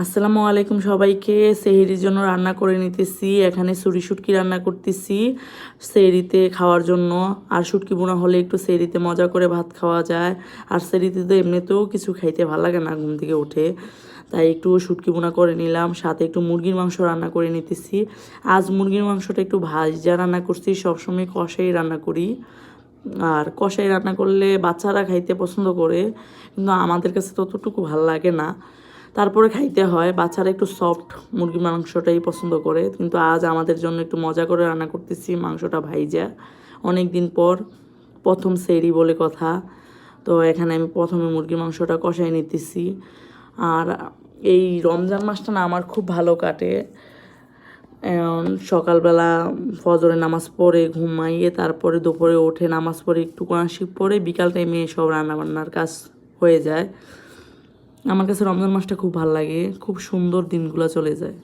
আসসালামু আলাইকুম সবাইকে। সেহরির জন্য রান্না করে নিতেছি। এখানে ছুরি শুটকি রান্না করতেছি সেহরিতে খাওয়ার জন্য। আর শুটকি বোনা হলে একটু সেহরিতে মজা করে ভাত খাওয়া যায়। আর সেহরিতে তো এমনিতেও কিছু খাইতে ভালো লাগে না ঘুম থেকে উঠে, তাই একটু শুটকি বোনা করে নিলাম। সাথে একটু মুরগির মাংস রান্না করে নিতেছি। আজ মুরগির মাংসটা একটু ভাজা রান্না করছি, সবসময় কষাই রান্না করি। আর কষাই রান্না করলে বাচ্চারা খাইতে পছন্দ করে, কিন্তু আমাদের কাছে ততটুকু ভাল লাগে না। তারপরে খাইতে হয়, বাচ্চারা একটু সফট মুরগির মাংসটাই পছন্দ করে। কিন্তু আজ আমাদের জন্য একটু মজা করে রান্না করতেছি মাংসটা ভাইজা। অনেক দিন পর প্রথম সেহরি বলে কথা। তো এখানে আমি প্রথমে মুরগির মাংসটা কষাই নিতেছি। আর এই রমজান মাসটা না আমার খুব ভালো কাটে। সকালবেলা ফজরে নামাজ পড়ে ঘুমাইয়ে তারপরে দুপুরে উঠে নামাজ পড়ে একটু কোরআন শরীফ পড়ে বিকাল টাইমে সব রান্নাবান্নার কাজ হয়ে যায়। আমার কাছে রমজান মাসটা খুব ভালো লাগে, খুব সুন্দর দিনগুলো চলে যায়।